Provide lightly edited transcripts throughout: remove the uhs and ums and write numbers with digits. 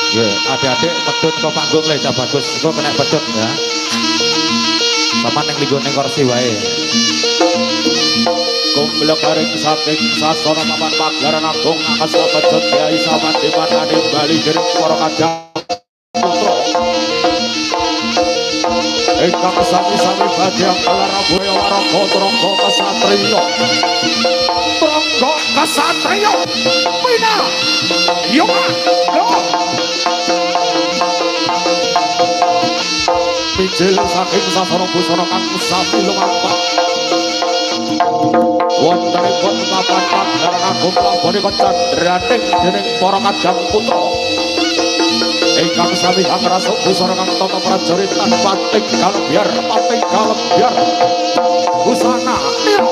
Ya, adik-adik pedut ke panggung le, Cak Bagus. Kok kena pedut ya. Sama yang ligo neng kursi wae. Kumblek haring saking sasana papan paglaran agung akas pedut Kyai Saman di Martani Bali Giring para kadang putra. Ingkang sami-sami badhe anggelar Boyo Waraga Trangga Kasatriya. Trangga Kasatriya. Pina. Yo. Pijil saking sasana busana kang sami lumampah. Wontenipun papan paglaran agung lampahipun candraning dening para kadang putra. Ingkang sami angrasuk busana kang tata prajurit lan pating kalebyar busana nira.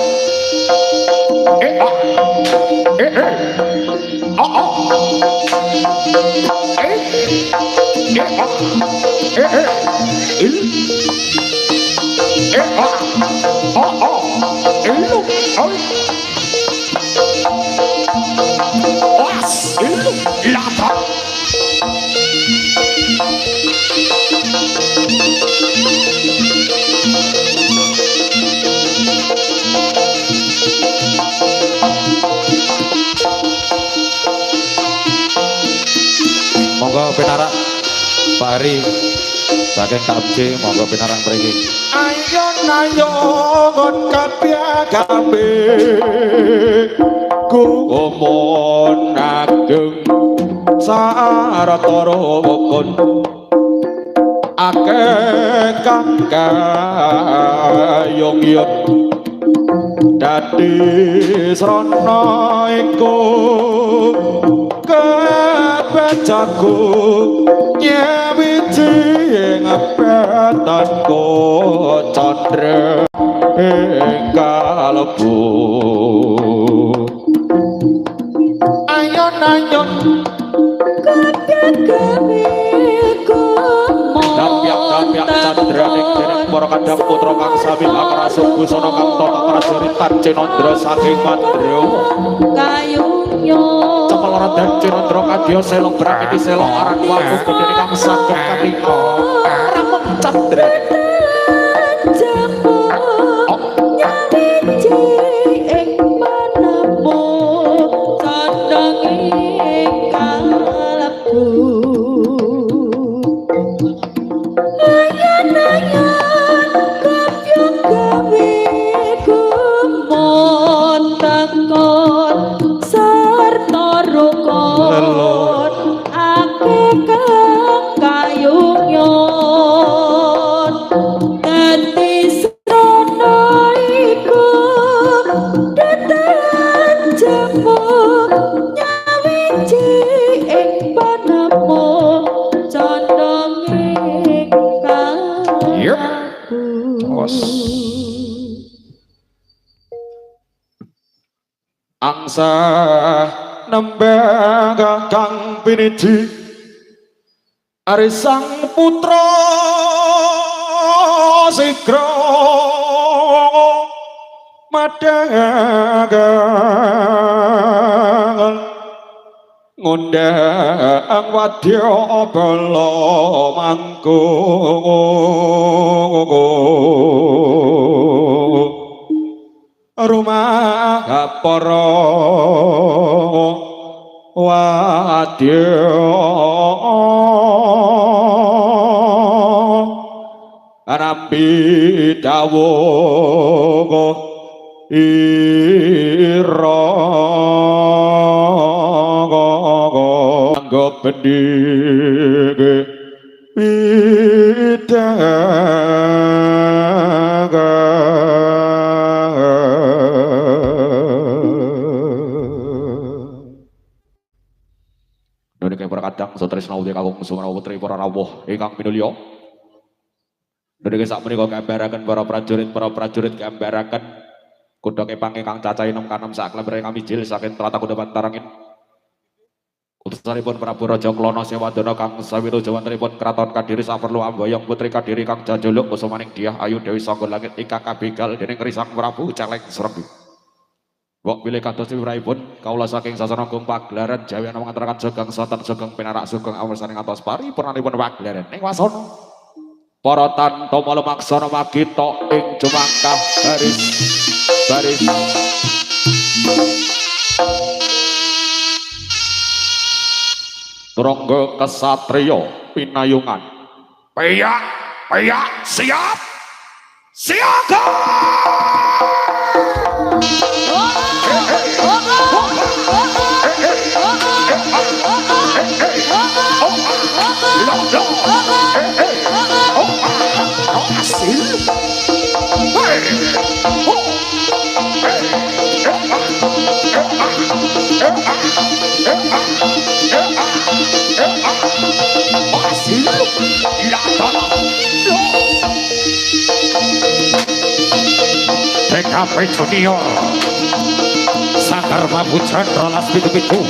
Monggo pinarak Pak Hari saking KMJ, monggo pinarang mriki. Ayo ngon kabeh ku omon ageng saratara wukun akeh kang kayong dadi srana iku kebacaku nyewiji ngapetanku candra ing kalebu ayon Dapiak candraning dening para kadang putra kang sami angrasuk busana kang tata prajurit Cinandra saking Mandra kayungnya cepel raden Cinandra kadya sela brang iki sela aran waku gedhe kang saged katinga ramung candraning angsa nembang kang piniji ari sang putra sigra madang ngundang wadya bala mangkung rumah para wadya nampi dawuh ira anggo bendige pidaga Nunike para kadang sutresna uti kakung sumrawa putri para rawuh ingkang minulya. Nunike sakmenika gambaraken para prajurit gambaraken kudhake pangingkang cacahe enom kanem sak klembere kami jil saking tlatah kuda pantarangin. Utusanipun Prabu Raja Klana Sewadana kang sawita jawantenipun kraton Kadiri saperlu ambayong putri Kadiri kang jajuluk kusumaning Dyah Ayu Dewi Sangga Langit ingkang kabegal dening Risang Prabu Celeng Srenggi. Wong pilih kados pun kaula saking sasana agung pagelaran Jawi ana ngaturaken sugeng sonten sugeng pinarak sugeng awersane ngantos paripurnanipun pagelaran ing wasana para tantomo lumaksana magita ing jumangkah baris turangga kesatriya pinayungan piyak siap siaga TKP Junior Sanggar Mabu Chandra Las Pitu-Pitu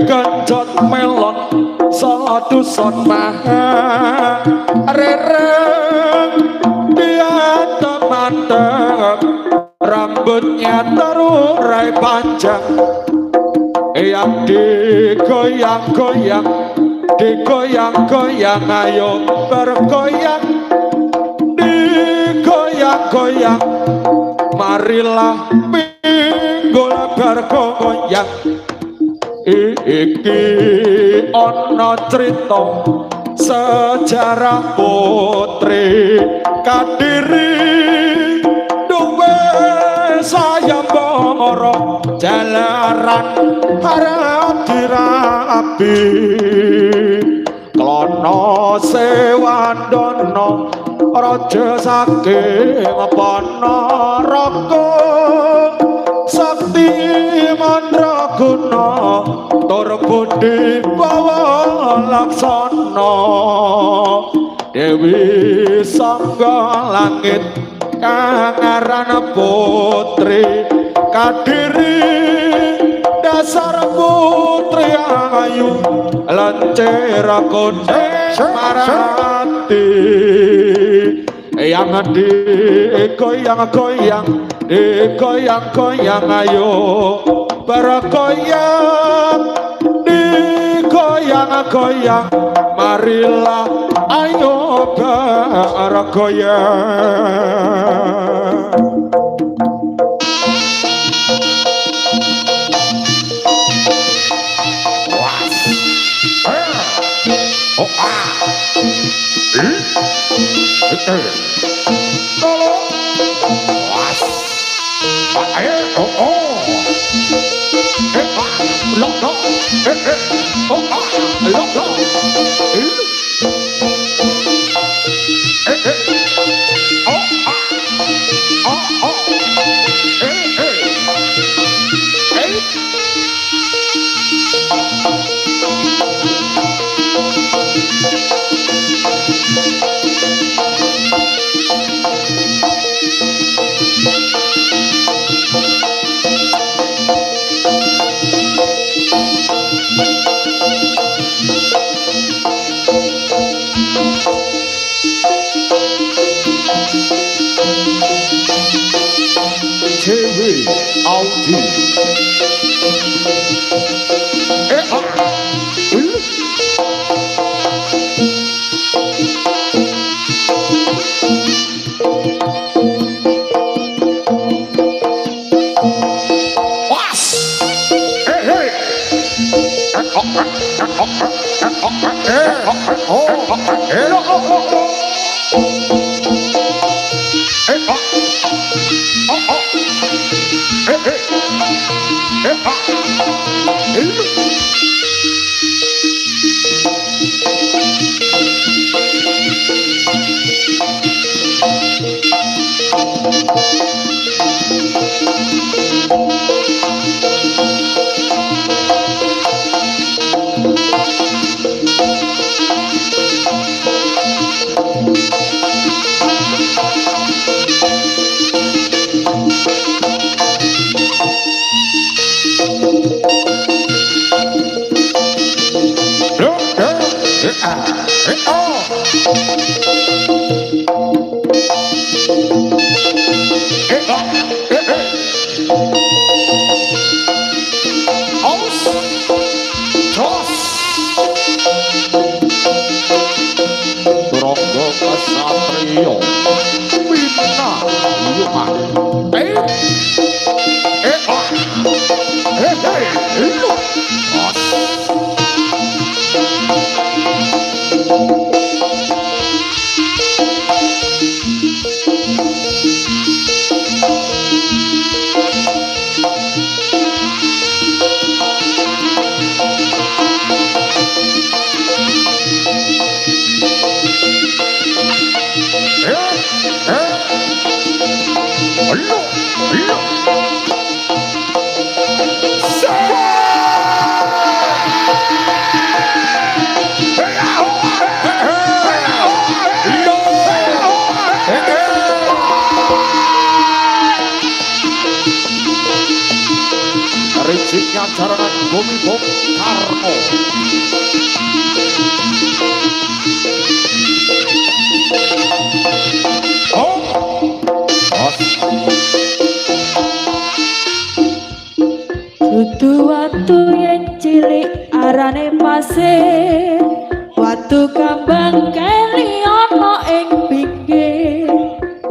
Genjot melon saduson maha rereng dia temanteng rambutnya terurai panjang yang digoyang-goyang digoyang-goyang ayo bergoyang digoyang-goyang marilah pinggul bergoyang iki ana crita sejarah putri Kadiri duwe sayembara jalaran harap dirapi klono sewandono raja saking Panaraka sakti mandraguna tur budi bawa laksana Dewi Sangga Langit kang aran putri Kadiri dasar putri ayu lancir konde marati yang goyang-goyang goyang-goyang ayo bergoyang digoyang-goyang marilah ayo bergoyang Dewi Audi Rijiknya jaranan bumi Bung Karno. Dudu watu yen cilik arane pasir, watu kambang keli ana ing pinggir.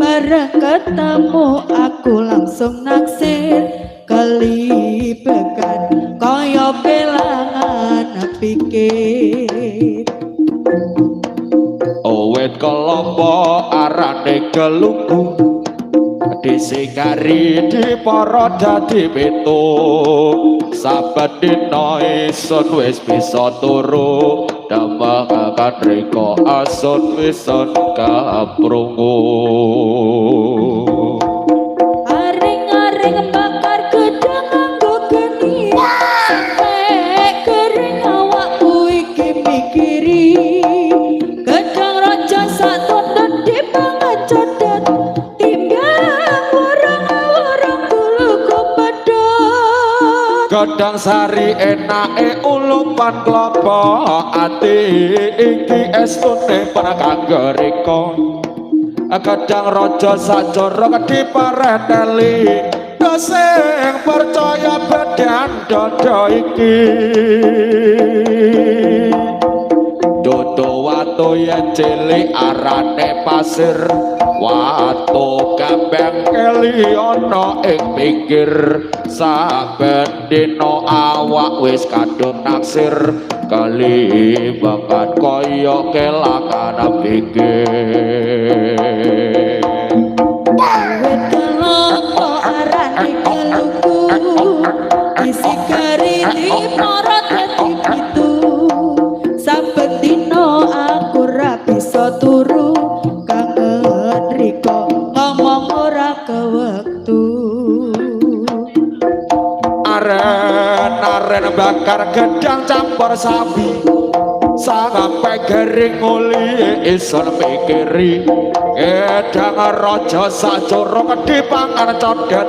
Bareng ketemu aku langsung naksir, kelibekan kaya kelangan pikir. Owet kelompo arane gelunggu disikari di para dadi pitu saben dina isun wis bisa turu damakaken rika asun wisun kaprungu. Aring-aring bakar gedang nganggo geni sampai kering awakku iki mikiri gedang raja sak tonton dipangan codet timbang warang-warang dulu pedot. Gedang sari enake ulupan klapa ati iki estune para kanggo rika. Gedang raja sajara dipareteli sing percaya badan dada iki dodo watu yen cilik arane pasir watu kembang keli ana ing pinggir saben dina awak wis kadung naksir kali banget kaya kelakan pinggir. Wet kelompo arane keluku disikari di marot dadi pitu saben dina aku ra bisa turu kangen riko ngomong ora kewektu. Aren bakar gedang campur sapi sampai gering nguli isun mikiri gedang raja sajara dipangan codet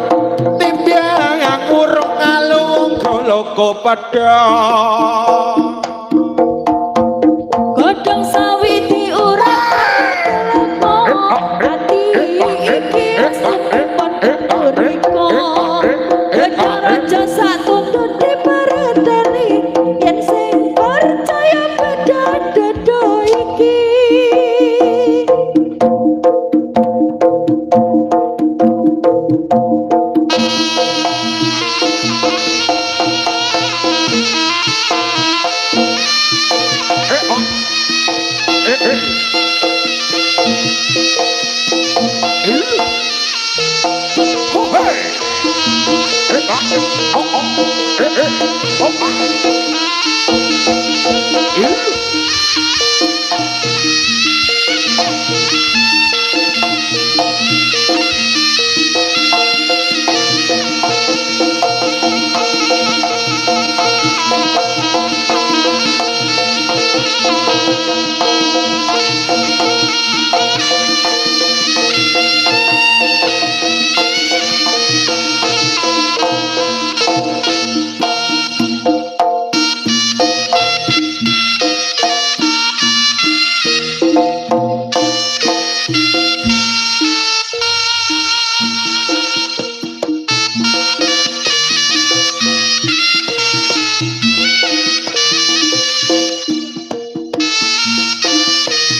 timbyang yang urung ngalung goloko pedang. Godhong sawi diurap kelompo ati iki sampun riko gedang raja sak tuntun dipareteni yen sing percaya badan dodo iki.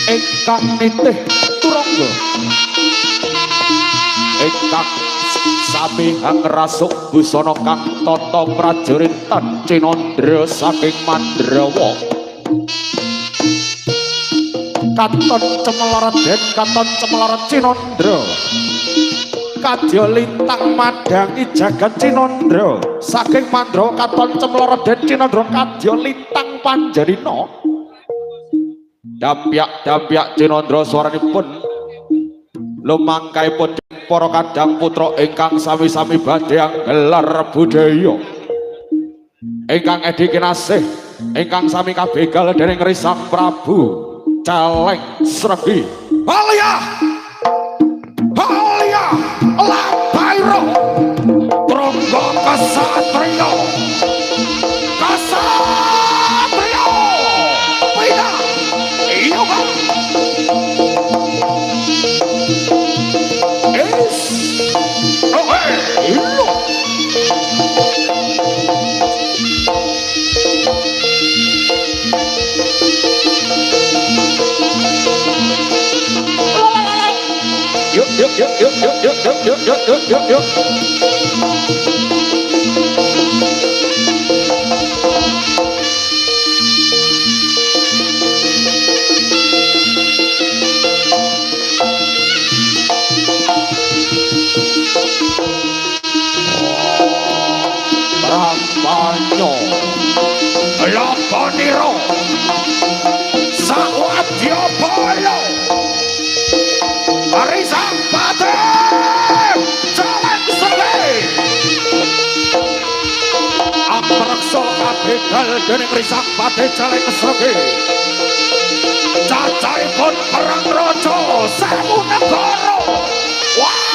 Ingkang nitih turangga ingkang sami ngrasuk busana kang tata prajurit Cinandra saking Mandrawa katon Cemlaraden katon Cemlarat Cinandra kadya lintang madangi jagat Cinandra saking Mandrawa katon Cemlaraden Cinandra kadya lintang Panjarina. Dampyak Cinandra swaranipun lumangkaipun para kadang putra ingkang sami-sami badhe gelar budaya ingkang edi kinasih ingkang sami kabegal dening Risang Prabu Caleng Sregi Halia Labaira Tronggo Kasatria Pina iya Pak Yuk. wekdal dening risak pati jalek kesregi cacaipun perang raja sewu negara. Wow.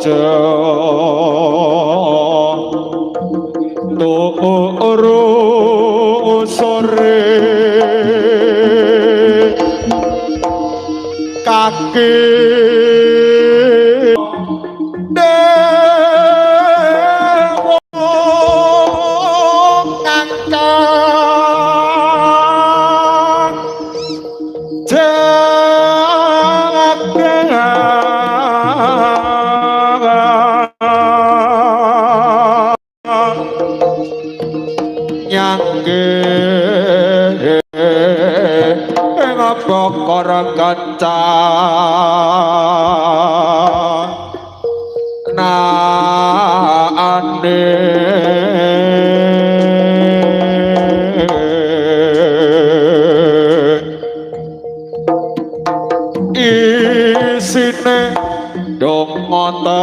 aja turu sore kaki dewa ngangkang nyangge ngabakar kaca naane isine dongota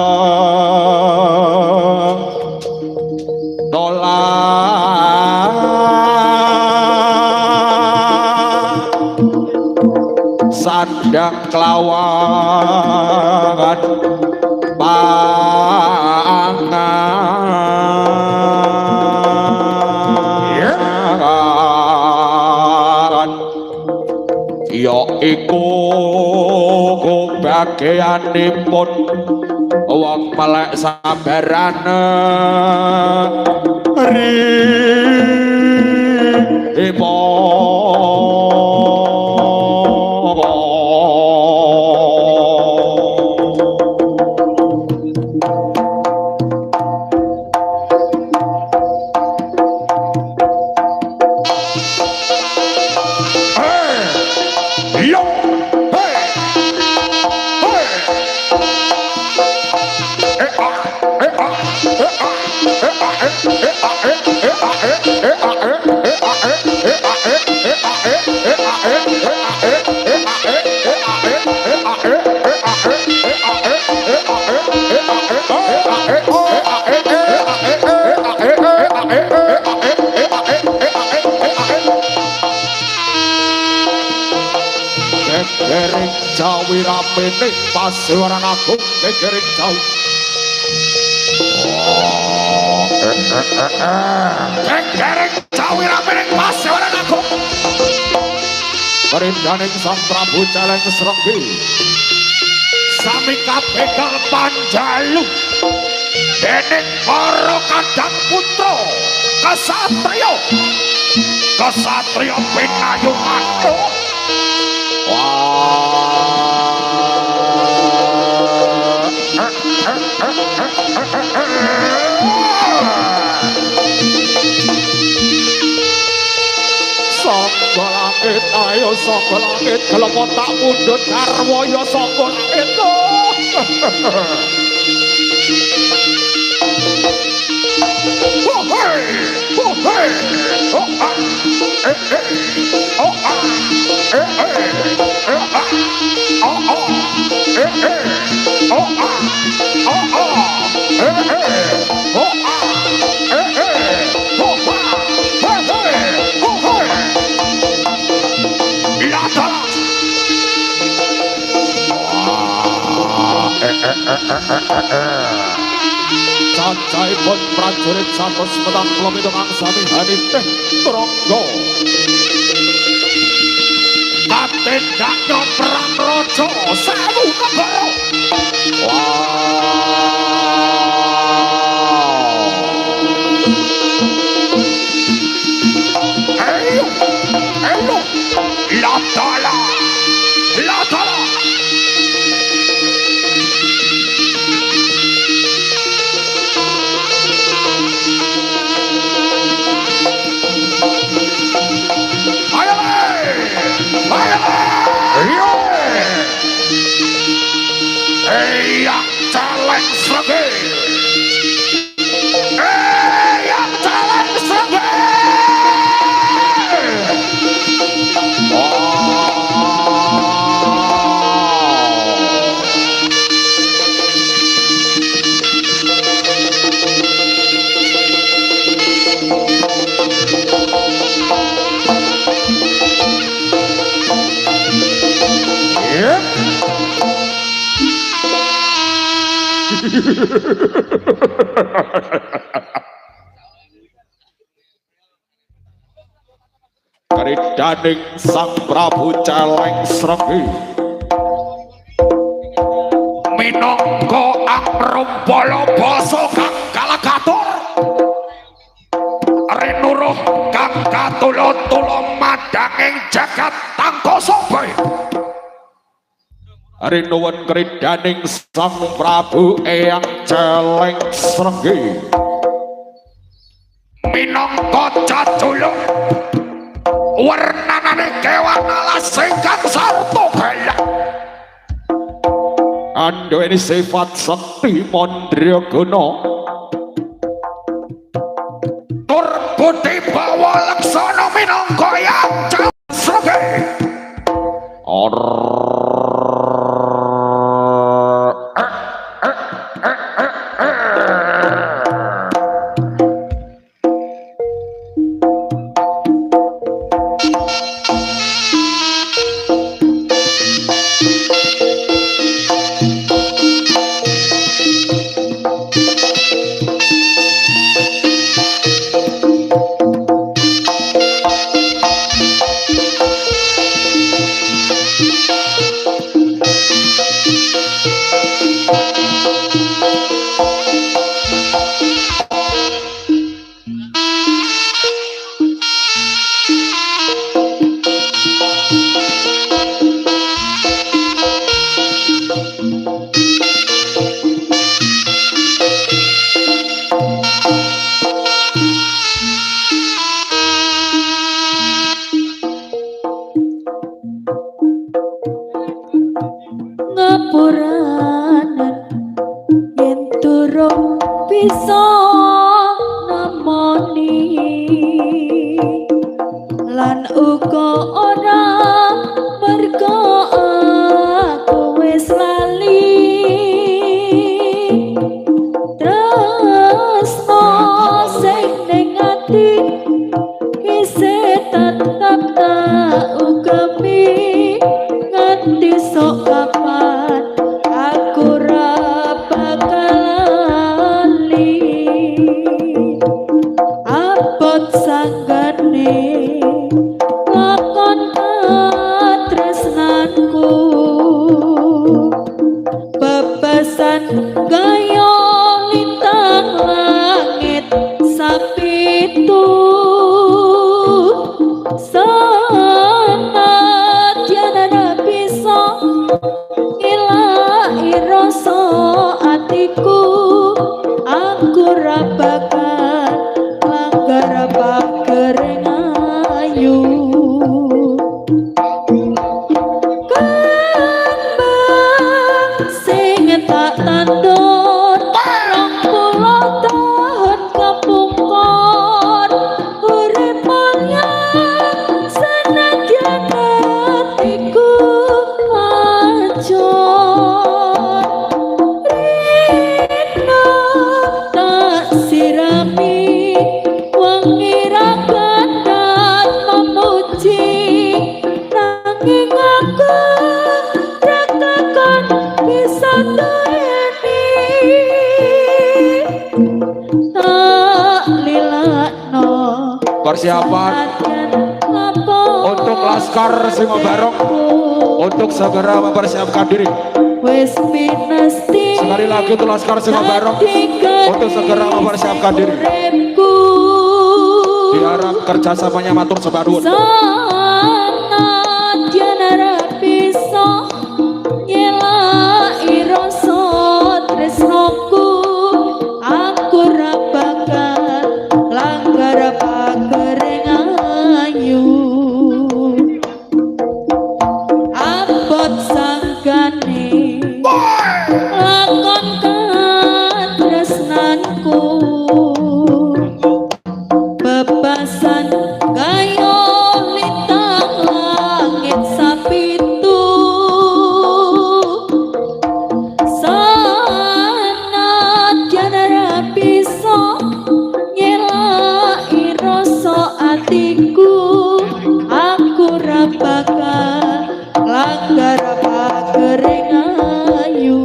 sandang kelawangan pangan ya iku bagianipun wong melek sabarane Gegering Jawi ramene Pasuruan Agung gegering Jawi gegering Jawi ramene Pasuruan Agung perindaning Sang Prabu Celeng Srenggi sami kabegal panjalu dening para kadang putra kesatria pinayungan sangga langit ayo sangga langit kelapa tak mundut karwaya sangga langit Cacaipun prajurit satus petang puluh pitung angsami haniteh Tronggo katendaknya perang rojo sewu negara ayo latala Celeng Srenggi Celeng Srenggi Keridaning Sang Prabu Celeng Srenggi minangka angrumpala basa kang kalagatur rinuruh kang katula-tula madanging jagat tangkosobe rinuwun keridaning Sang Prabu Eyang Celeng Srenggi minangka caculuk warnane kewan alas ingkang sarta gaya anduweni sifat sekti mandraguna tur budi bawa laksana minangka Eyang Celeng Srenggi ngapuranen yen durung bisa namoni lan uga ora merga aku wis lali tresno sing ning ati isih tetep tak ugemi nganti sok kapan aku ra bakal lali abot sanggane lakon tresnanku bebasan gaya lintang langit sapitu sanadyan ada bisa ilahi rasa atiku aku ra bakal langgar pakering ayu kembang sing tak tandur 20 tahun kepungkur urip mangyang senadyan hatiku hancur rino tak sirami wangi ra kandhat memuji nanging aku ra takon bisa duweni tak lilakno persiapan Adyan lapor untuk Laskar Singobarong untuk segera mempersiapkan diri. wis pinasti Sekali lagi untuk Laskar Singobarong untuk segera mempersiapkan diri. uripku Diharap kerjasamanya matur separuh. sanadyan ora bisa nyelaki rasa tresnoku aku ra bakal langgar pakering ayu abot sanggane lakon katresnanku bebasan gaya lintang langit sapitu sanadyan ora bisa nyelaki rasa atiku aku ra bakal langgar pakering ayu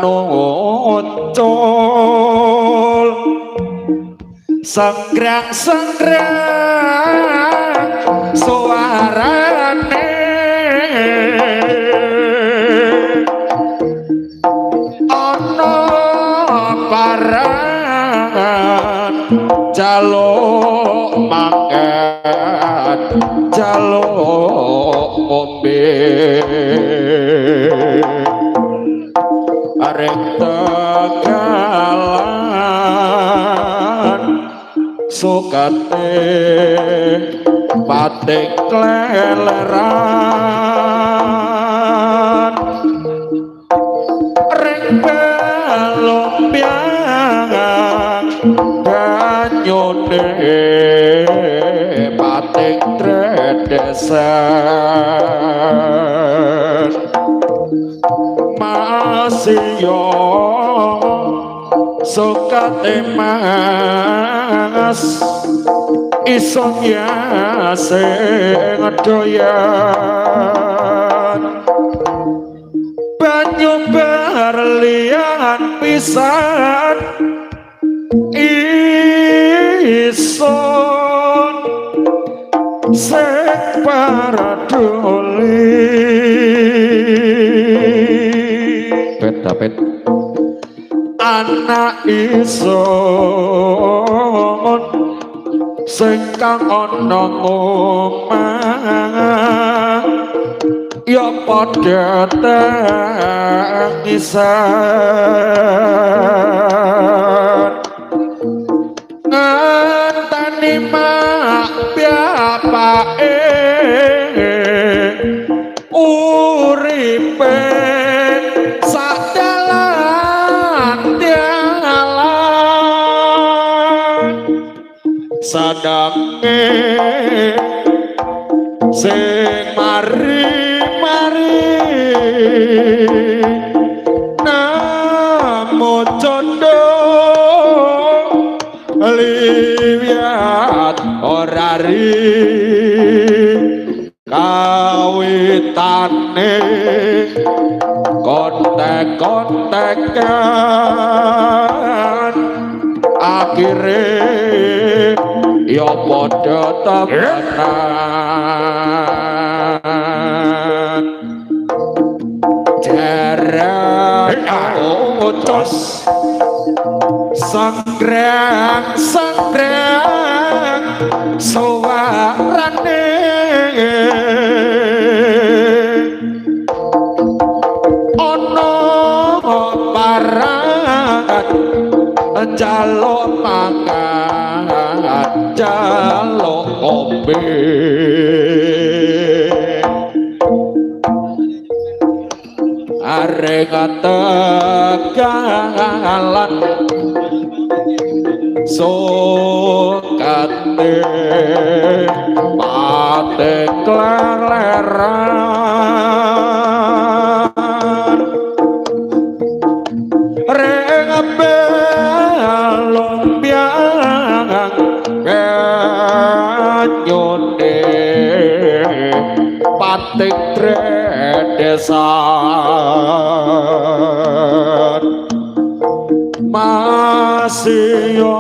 nucul senggrang suarane ana paran jaluk mangan jaluk ngombe arek tegalan sukate patik leleran rek lumpiang banyune patik tredesan masih yo sukate mas isongnya sing doyan banyu berlian pisan ison sing paradoli dapet anak ison sing kang ana omah ya padha tangisan ngenteni mak bapake uripe sadange sing mari-mari namo condo liwat ora ri kawitane kontek-kontekan akhire ya padha temenan jarang ucos sanggrang suarane ana paran jaluk mangan jaluk ngombe arek tegalan sukate patek leleran reng lumpiang banyune patik tredesan masih yo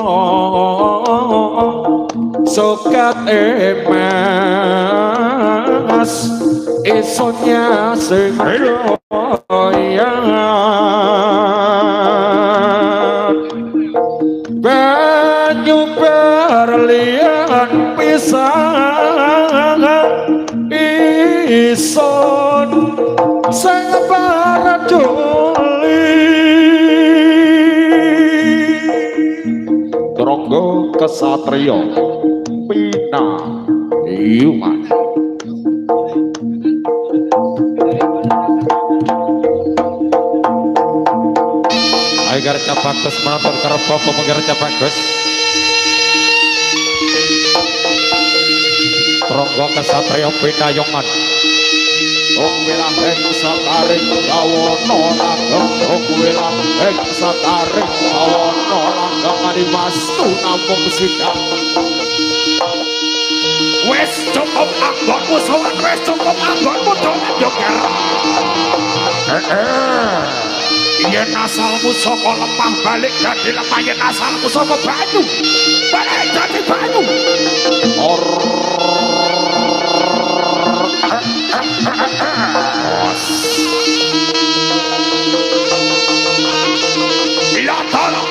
sukat emas isonya sing doyan banyu berlian pisan ison sing paradoli Tronggo Kesatria Pina Yuman agar capakus matur karep apa menggar capakus Tronggo Kesatria Pina Yuman Ong wilang ing sataring kawana langgeng Ong wilang ing sataring kawana langgeng Adimastu namung sidang wis cukup anggonmu sowan wis cukup anggonmu dolan yo kerep yen asalmu saka lemah balik dadi lemah, yen asalmu saka banyu balik dadi banyu. Bilatala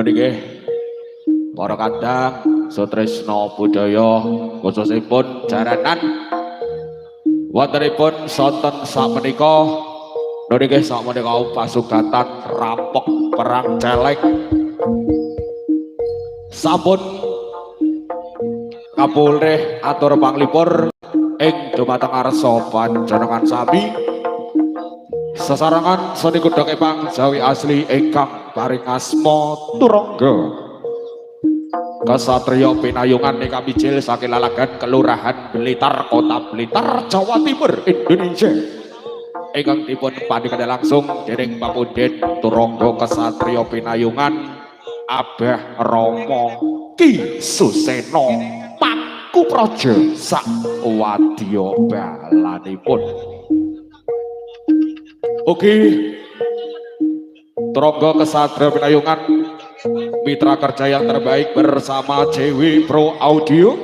niki para kadang sutresna budaya khususipun jaranan wontenipun sonten sakmenika niki sakmenika pasugatan rampok perang celeng sampun kapulih atur panglipur ing dumateng arsa panjenengan sami sesarangan seni kudhok Epang Jawi asli ingkang paring asma Turangga Kasatria Pinayungan ingkang mijil saking Lalagan Kelurahan Blitar Kota Blitar Jawa Timur Indonesia ingkang dipun pandhikaken langsung dening Pamundhen Turangga Kasatria Pinayungan Abah Rama Ki Susena Paku Praja sak wadya balanipun. Oke, Turangga Kasatria Pinayungan mitra kerja yang terbaik bersama JW Pro Audio